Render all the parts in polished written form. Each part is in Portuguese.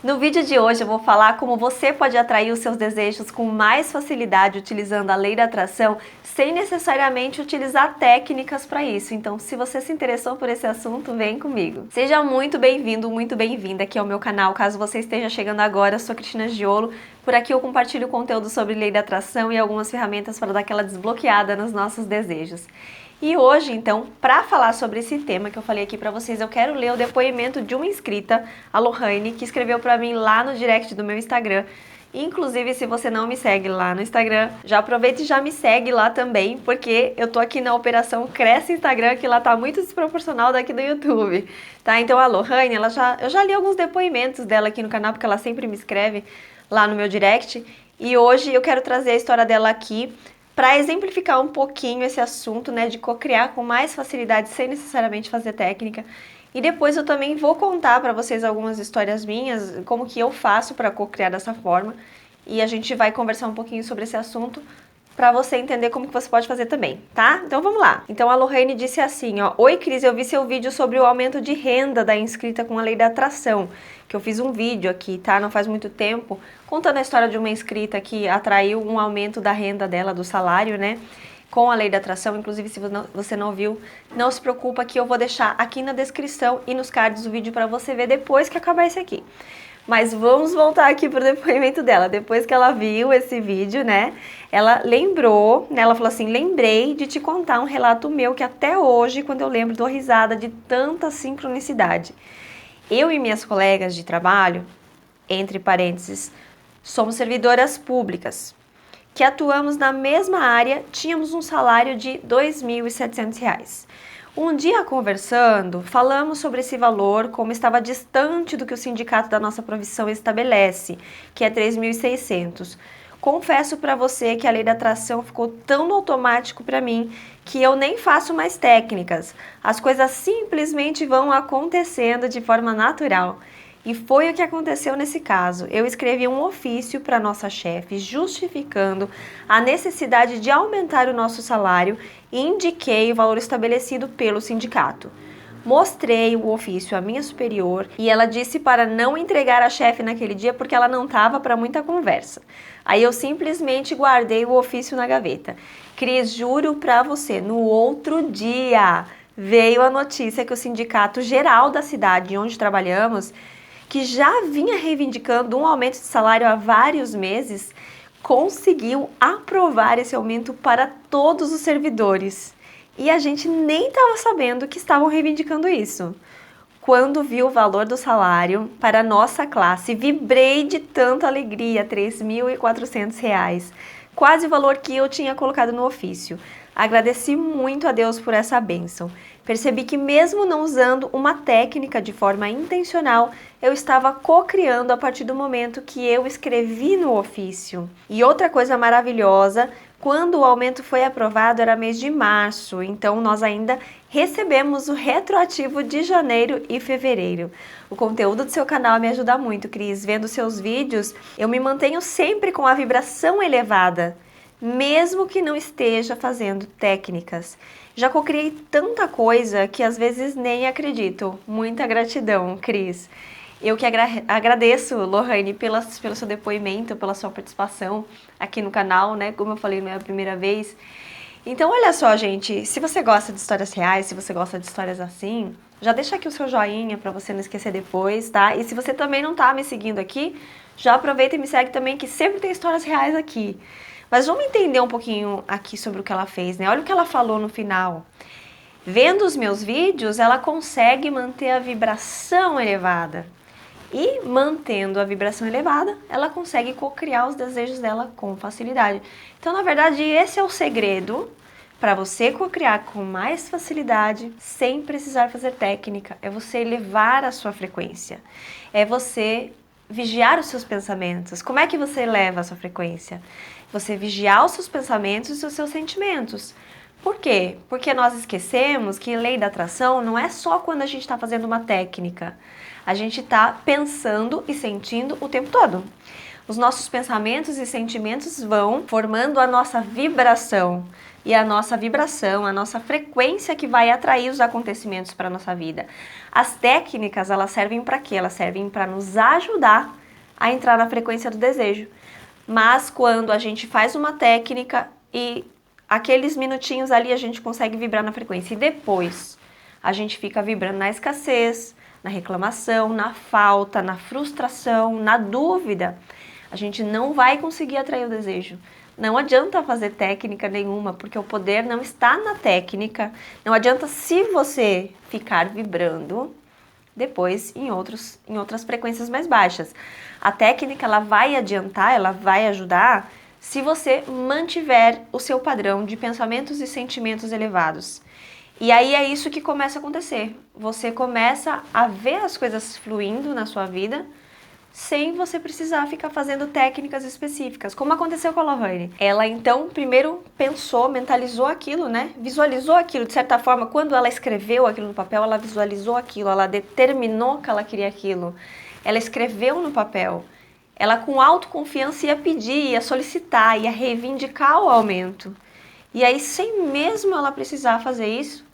No vídeo de hoje eu vou falar como você pode atrair os seus desejos com mais facilidade utilizando a lei da atração sem necessariamente utilizar técnicas para isso. Então, se você se interessou por esse assunto, vem comigo. Seja muito bem-vindo, muito bem-vinda aqui ao meu canal. Caso você esteja chegando agora, eu sou Cristina Giolo. Por aqui eu compartilho conteúdo sobre lei da atração e algumas ferramentas para dar aquela desbloqueada nos nossos desejos. E hoje, então, para falar sobre esse tema que eu falei aqui para vocês, eu quero ler o depoimento de uma inscrita, a Lohane, que escreveu para mim lá no direct do meu Instagram. Inclusive, se você não me segue lá no Instagram, já aproveita e já me segue lá também, porque eu tô aqui na operação Cresce Instagram, que lá tá muito desproporcional daqui do YouTube, tá? Então a Lohane, eu já li alguns depoimentos dela aqui no canal, porque ela sempre me escreve lá no meu direct, e hoje eu quero trazer a história dela aqui, para exemplificar um pouquinho esse assunto, né, de co-criar com mais facilidade sem necessariamente fazer técnica. E depois eu também vou contar para vocês algumas histórias minhas, como que eu faço para co-criar dessa forma. E a gente vai conversar um pouquinho sobre esse assunto para você entender como que você pode fazer também, tá? Então vamos lá. Então a Lohane disse assim, ó: Oi Cris, eu vi seu vídeo sobre o aumento de renda da inscrita com a lei da atração, que eu fiz um vídeo aqui, tá? Não faz muito tempo, contando a história de uma inscrita que atraiu um aumento da renda dela, do salário, né? Com a lei da atração. Inclusive, se você não viu, não se preocupa que eu vou deixar aqui na descrição e nos cards do vídeo para você ver depois que acabar esse aqui. Mas vamos voltar aqui pro depoimento dela. Depois que ela viu esse vídeo, né, ela lembrou, né, ela falou assim: lembrei de te contar um relato meu que até hoje, quando eu lembro, dou risada de tanta sincronicidade. Eu e minhas colegas de trabalho, entre parênteses, somos servidoras públicas, que atuamos na mesma área, tínhamos um salário de R$ 2.700. Um dia conversando, falamos sobre esse valor, como estava distante do que o sindicato da nossa profissão estabelece, que é 3.600. Confesso para você que a lei da atração ficou tão no automático para mim que eu nem faço mais técnicas. As coisas simplesmente vão acontecendo de forma natural. E foi o que aconteceu nesse caso. Eu escrevi um ofício para nossa chefe justificando a necessidade de aumentar o nosso salário e indiquei o valor estabelecido pelo sindicato. Mostrei o ofício à minha superior e ela disse para não entregar a chefe naquele dia porque ela não estava para muita conversa. Aí eu simplesmente guardei o ofício na gaveta. Cris, juro para você, no outro dia veio a notícia que o sindicato geral da cidade onde trabalhamos, que já vinha reivindicando um aumento de salário há vários meses, conseguiu aprovar esse aumento para todos os servidores. E a gente nem estava sabendo que estavam reivindicando isso. Quando vi o valor do salário para a nossa classe, vibrei de tanta alegria, R$ 3.400, quase o valor que eu tinha colocado no ofício. Agradeci muito a Deus por essa bênção. Percebi que mesmo não usando uma técnica de forma intencional, eu estava co-criando a partir do momento que eu escrevi no ofício. E outra coisa maravilhosa, quando o aumento foi aprovado era mês de março, então nós ainda recebemos o retroativo de janeiro e fevereiro. O conteúdo do seu canal me ajuda muito, Cris. Vendo seus vídeos, eu me mantenho sempre com a vibração elevada, mesmo que não esteja fazendo técnicas. Já cocriei tanta coisa que às vezes nem acredito. Muita gratidão, Cris. Eu que agradeço, Lohane, pelo seu depoimento, pela sua participação aqui no canal, né? Como eu falei, não é a primeira vez. Então, olha só, gente, se você gosta de histórias reais, se você gosta de histórias assim, já deixa aqui o seu joinha para você não esquecer depois, tá? E se você também não tá me seguindo aqui, já aproveita e me segue também, que sempre tem histórias reais aqui. Mas vamos entender um pouquinho aqui sobre o que ela fez, né? Olha o que ela falou no final. Vendo os meus vídeos, ela consegue manter a vibração elevada. E mantendo a vibração elevada, ela consegue co-criar os desejos dela com facilidade. Então, na verdade, esse é o segredo para você co-criar com mais facilidade, sem precisar fazer técnica. É você elevar a sua frequência. É você vigiar os seus pensamentos. Como é que você eleva a sua frequência? Você vigiar os seus pensamentos e os seus sentimentos. Por quê? Porque nós esquecemos que lei da atração não é só quando a gente está fazendo uma técnica. A gente está pensando e sentindo o tempo todo. os nossos pensamentos e sentimentos vão formando a nossa vibração. E a nossa vibração, a nossa frequência que vai atrair os acontecimentos para a nossa vida. As técnicas, elas servem para quê? Elas servem para nos ajudar a entrar na frequência do desejo. Mas quando a gente faz uma técnica e aqueles minutinhos ali a gente consegue vibrar na frequência. E depois a gente fica vibrando na escassez, na reclamação, na falta, na frustração, na dúvida. A gente não vai conseguir atrair o desejo. Não adianta fazer técnica nenhuma, porque o poder não está na técnica. Não adianta se você ficar vibrando depois em outras frequências mais baixas. A técnica ela vai adiantar, ela vai ajudar se você mantiver o seu padrão de pensamentos e sentimentos elevados. E aí é isso que começa a acontecer. Você começa a ver as coisas fluindo na sua vida sem você precisar ficar fazendo técnicas específicas, como aconteceu com a Lohane. Ela então primeiro pensou, mentalizou aquilo, né? Visualizou aquilo, de certa forma, quando ela escreveu aquilo no papel, ela visualizou aquilo, ela determinou que ela queria aquilo. Ela escreveu no papel. Ela com autoconfiança ia pedir, ia solicitar, ia reivindicar o aumento. E aí, sem mesmo ela precisar fazer isso,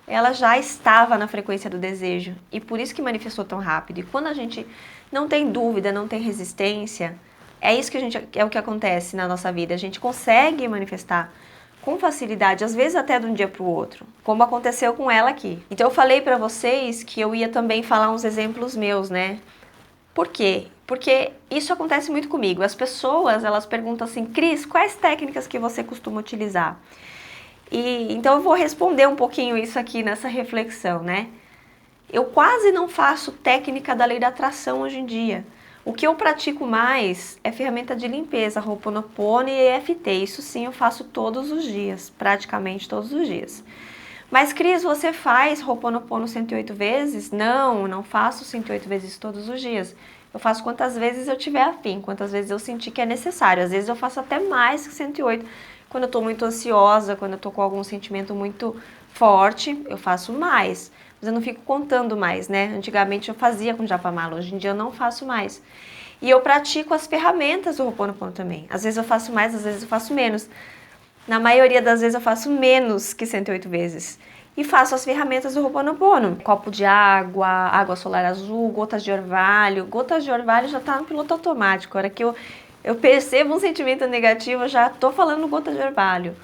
ela já estava na frequência do desejo. E por isso que manifestou tão rápido. E quando a gente não tem dúvida, não tem resistência, é isso que é o que acontece na nossa vida. A gente consegue manifestar com facilidade, às vezes até de um dia para o outro, como aconteceu com ela aqui. Então eu falei para vocês que eu ia também falar uns exemplos meus, né? Por quê? Porque isso acontece muito comigo. As pessoas, elas perguntam assim, Cris, quais técnicas que você costuma utilizar? E então eu vou responder um pouquinho isso aqui nessa reflexão, né? Eu quase não faço técnica da lei da atração hoje em dia. O que eu pratico mais é ferramenta de limpeza, Ho'oponopono e EFT. Isso sim eu faço todos os dias, praticamente todos os dias. Mas Cris, você faz Ho'oponopono 108 vezes? Não, não faço 108 vezes todos os dias. Eu faço quantas vezes eu tiver afim, quantas vezes eu sentir que é necessário. Às vezes eu faço até mais que 108. Quando eu estou muito ansiosa, quando eu estou com algum sentimento muito forte, eu faço mais. Mas eu não fico contando mais, né? Antigamente eu fazia com Japamala, hoje em dia eu não faço mais. E eu pratico as ferramentas do Ho'oponopono também. Às vezes eu faço mais, às vezes eu faço menos. Na maioria das vezes eu faço menos que 108 vezes. E faço as ferramentas do Ho'oponopono. Copo de água, água solar azul, gotas de orvalho. Gotas de orvalho já tá no piloto automático. A hora que eu percebo um sentimento negativo, eu já tô falando gotas de orvalho.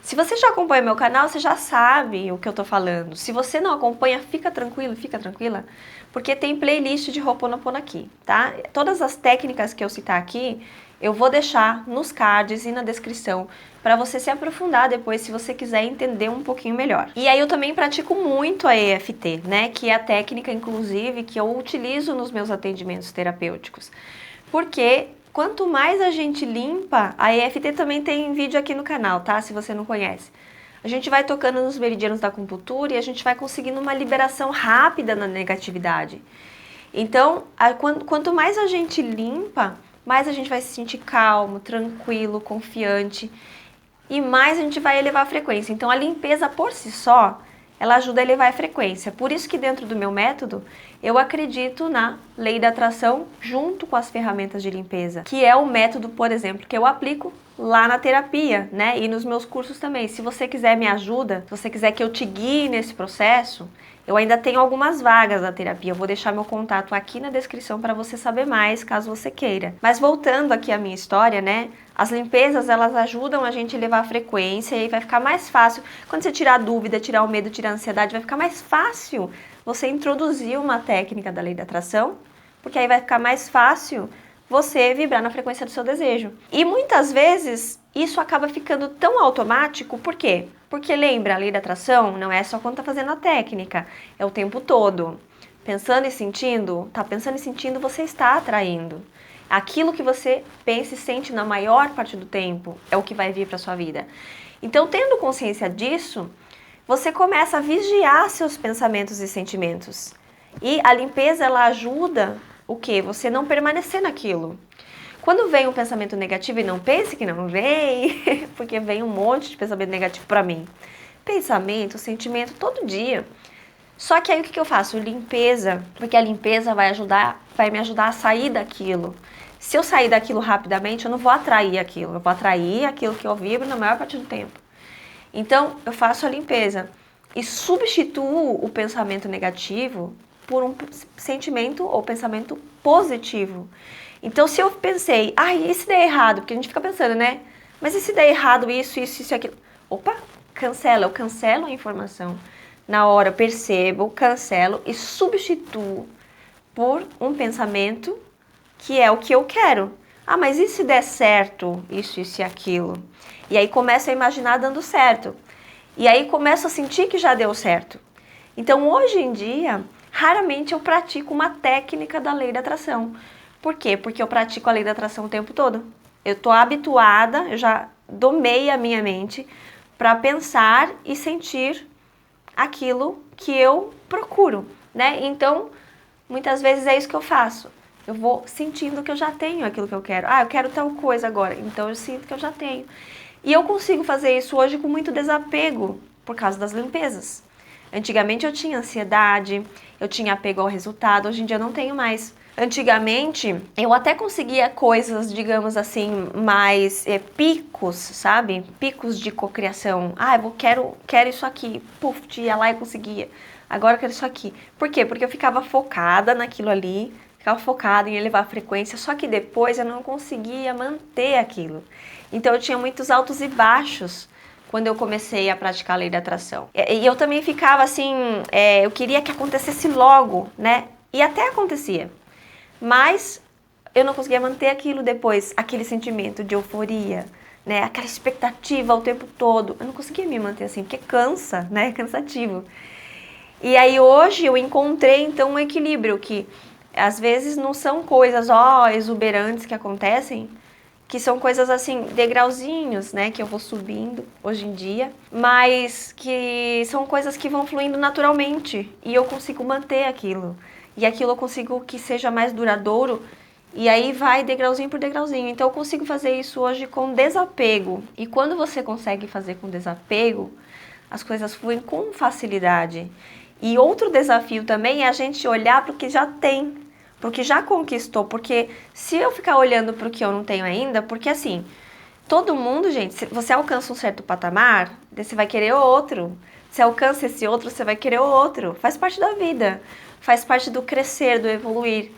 Se você já acompanha meu canal, você já sabe o que eu tô falando. Se você não acompanha, fica tranquilo, fica tranquila, porque tem playlist de Ho'oponopono aqui, tá? Todas as técnicas que eu citar aqui, eu vou deixar nos cards e na descrição para você se aprofundar depois, se você quiser entender um pouquinho melhor. E aí eu também pratico muito a EFT, né? Que é a técnica, inclusive, que eu utilizo nos meus atendimentos terapêuticos. Porque quanto mais a gente limpa, a EFT também tem vídeo aqui no canal, tá? Se você não conhece. A gente vai tocando nos meridianos da acupuntura e a gente vai conseguindo uma liberação rápida na negatividade. Então, quanto mais a gente limpa, mais a gente vai se sentir calmo, tranquilo, confiante e mais a gente vai elevar a frequência. Então, a limpeza por si só, ela ajuda a elevar a frequência. Por isso que dentro do meu método, eu acredito na lei da atração junto com as ferramentas de limpeza, que é o método, por exemplo, que eu aplico lá na terapia, né? E nos meus cursos também. Se você quiser me ajuda, se você quiser que eu te guie nesse processo, eu ainda tenho algumas vagas na terapia. Eu vou deixar meu contato aqui na descrição para você saber mais, caso você queira. Mas voltando aqui à minha história, né? As limpezas, elas ajudam a gente a elevar a frequência e aí vai ficar mais fácil. Quando você tirar a dúvida, tirar o medo, tirar a ansiedade, vai ficar mais fácil você introduzir uma técnica da lei da atração, porque aí vai ficar mais fácil você vibrar na frequência do seu desejo. E muitas vezes isso acaba ficando tão automático, por quê? Porque lembra, a lei da atração não é só quando tá fazendo a técnica, é o tempo todo. Pensando e sentindo, tá pensando e sentindo, você está atraindo. Aquilo que você pensa e sente na maior parte do tempo é o que vai vir para sua vida. Então, tendo consciência disso, você começa a vigiar seus pensamentos e sentimentos. E a limpeza, ela ajuda o quê? Você não permanecer naquilo. Quando vem um pensamento negativo, e não pense que não vem, porque vem um monte de pensamento negativo para mim. Pensamento, sentimento, todo dia. Só que aí o que eu faço? Limpeza, porque a limpeza vai me ajudar a sair daquilo. Se eu sair daquilo rapidamente, eu não vou atrair aquilo. Eu vou atrair aquilo que eu vibro na maior parte do tempo. Então, eu faço a limpeza e substituo o pensamento negativo por um sentimento ou pensamento positivo. Então, se eu pensei, e se der errado? Porque a gente fica pensando, né? Mas e se der errado isso e aquilo? Opa, cancela, eu cancelo a informação. Na hora eu percebo, cancelo e substituo por um pensamento que é o que eu quero. Mas e se der certo isso e aquilo? E aí começo a imaginar dando certo. E aí começo a sentir que já deu certo. Então hoje em dia, raramente eu pratico uma técnica da lei da atração. Por quê? Porque eu pratico a lei da atração o tempo todo. Eu estou habituada, eu já domei a minha mente para pensar e sentir aquilo que eu procuro, né? Então, muitas vezes é isso que eu faço. Eu vou sentindo que eu já tenho aquilo que eu quero. Eu quero tal coisa agora. Então, eu sinto que eu já tenho. E eu consigo fazer isso hoje com muito desapego, por causa das limpezas. Antigamente eu tinha ansiedade, eu tinha apego ao resultado, hoje em dia eu não tenho mais. Antigamente, eu até conseguia coisas, digamos assim, mais picos, sabe? Picos de cocriação. Quero isso aqui. Puf, ia lá e conseguia. Agora eu quero isso aqui. Por quê? Porque eu ficava focada naquilo ali, ficava focada em elevar a frequência, só que depois eu não conseguia manter aquilo. Então eu tinha muitos altos e baixos quando eu comecei a praticar a lei da atração. E eu também ficava assim, eu queria que acontecesse logo, né? E até acontecia. Mas eu não conseguia manter aquilo depois, aquele sentimento de euforia, né? Aquela expectativa o tempo todo. Eu não conseguia me manter assim, porque cansa, né? É cansativo. E aí hoje eu encontrei então um equilíbrio que às vezes não são coisas exuberantes que acontecem, que são coisas assim, degrauzinhos, né, que eu vou subindo hoje em dia, mas que são coisas que vão fluindo naturalmente e eu consigo manter aquilo. E aquilo eu consigo que seja mais duradouro e aí vai degrauzinho por degrauzinho. Então eu consigo fazer isso hoje com desapego. E quando você consegue fazer com desapego, as coisas fluem com facilidade. E outro desafio também é a gente olhar para o que já tem, para o que já conquistou. Porque se eu ficar olhando para o que eu não tenho ainda, porque assim, todo mundo, gente, se você alcança um certo patamar, você vai querer outro. Se alcança esse outro, você vai querer outro. Faz parte da vida, faz parte do crescer, do evoluir.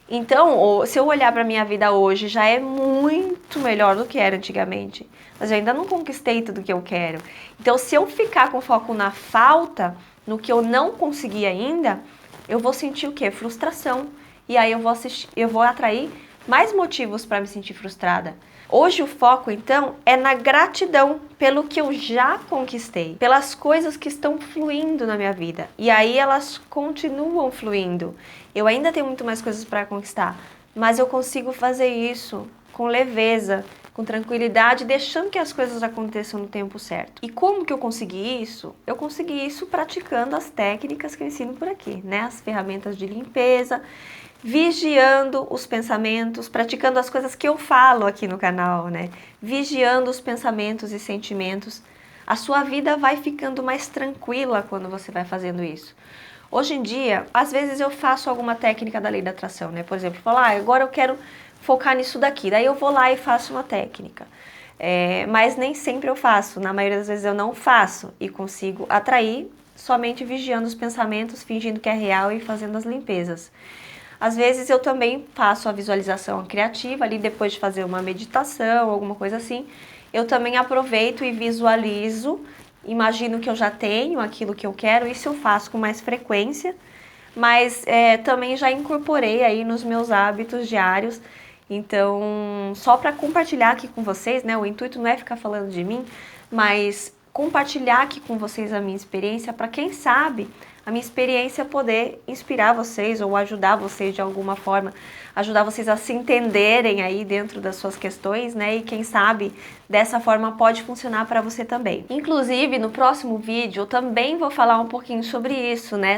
Então, se eu olhar para a minha vida hoje, já é muito melhor do que era antigamente. Mas eu ainda não conquistei tudo que eu quero. Então, se eu ficar com foco na falta, no que eu não consegui ainda, eu vou sentir o quê? Frustração. E aí eu vou atrair mais motivos para me sentir frustrada. Hoje o foco, então, é na gratidão pelo que eu já conquistei, pelas coisas que estão fluindo na minha vida. E aí elas continuam fluindo. Eu ainda tenho muito mais coisas para conquistar, mas eu consigo fazer isso com leveza, com tranquilidade, deixando que as coisas aconteçam no tempo certo. E como que eu consegui isso? Eu consegui isso praticando as técnicas que eu ensino por aqui, né? As ferramentas de limpeza, vigiando os pensamentos, praticando as coisas que eu falo aqui no canal, né? Vigiando os pensamentos e sentimentos. A sua vida vai ficando mais tranquila quando você vai fazendo isso. Hoje em dia, às vezes eu faço alguma técnica da lei da atração, né? Por exemplo, falar, agora eu quero focar nisso daqui. Daí eu vou lá e faço uma técnica. Mas nem sempre eu faço. Na maioria das vezes eu não faço e consigo atrair somente vigiando os pensamentos, fingindo que é real e fazendo as limpezas. Às vezes eu também faço a visualização criativa ali depois de fazer uma meditação, alguma coisa assim. Eu também aproveito e visualizo, imagino que eu já tenho aquilo que eu quero, isso eu faço com mais frequência, mas também já incorporei aí nos meus hábitos diários. Então, só para compartilhar aqui com vocês, né? O intuito não é ficar falando de mim, mas compartilhar aqui com vocês a minha experiência para quem sabe a minha experiência poder inspirar vocês ou ajudar vocês de alguma forma, ajudar vocês a se entenderem aí dentro das suas questões, né? E quem sabe dessa forma pode funcionar para você também. Inclusive, no próximo vídeo eu também vou falar um pouquinho sobre isso, né?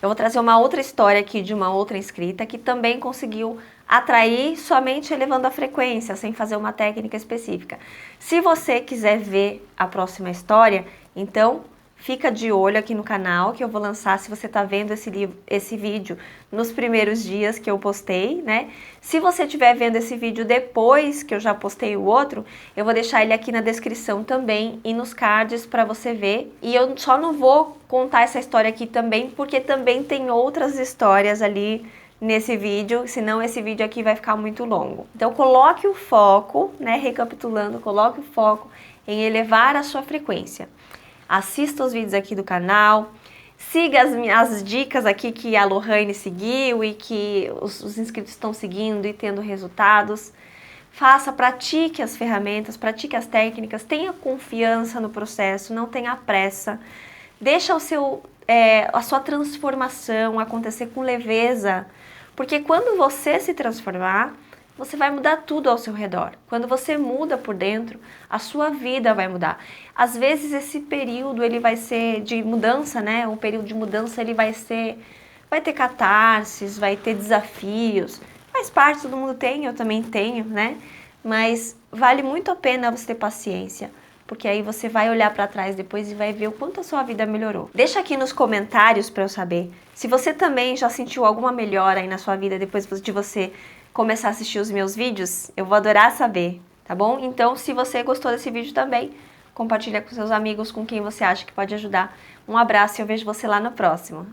Eu vou trazer uma outra história aqui de uma outra inscrita que também conseguiu atrair somente elevando a frequência, sem fazer uma técnica específica. Se você quiser ver a próxima história, então fica de olho aqui no canal que eu vou lançar se você tá vendo esse vídeo nos primeiros dias que eu postei, né? Se você estiver vendo esse vídeo depois que eu já postei o outro, eu vou deixar ele aqui na descrição também e nos cards para você ver. E eu só não vou contar essa história aqui também, porque também tem outras histórias ali nesse vídeo, senão esse vídeo aqui vai ficar muito longo. Então coloque o foco, né, recapitulando, coloque o foco em elevar a sua frequência. Assista os vídeos aqui do canal, siga as dicas aqui que a Lohane seguiu e que os inscritos estão seguindo e tendo resultados. Pratique as ferramentas, pratique as técnicas, tenha confiança no processo, não tenha pressa. Deixa a sua transformação acontecer com leveza, porque quando você se transformar, você vai mudar tudo ao seu redor. Quando você muda por dentro, a sua vida vai mudar. Às vezes esse período ele vai ser de mudança, né? Um período de mudança ele vai ter catarses, vai ter desafios. Faz parte, todo mundo tem, eu também tenho, né? Mas vale muito a pena você ter paciência, porque aí você vai olhar para trás depois e vai ver o quanto a sua vida melhorou. Deixa aqui nos comentários para eu saber se você também já sentiu alguma melhora aí na sua vida depois de você começar a assistir os meus vídeos. Eu vou adorar saber, tá bom? Então, se você gostou desse vídeo também, compartilha com seus amigos, com quem você acha que pode ajudar. Um abraço e eu vejo você lá no próximo.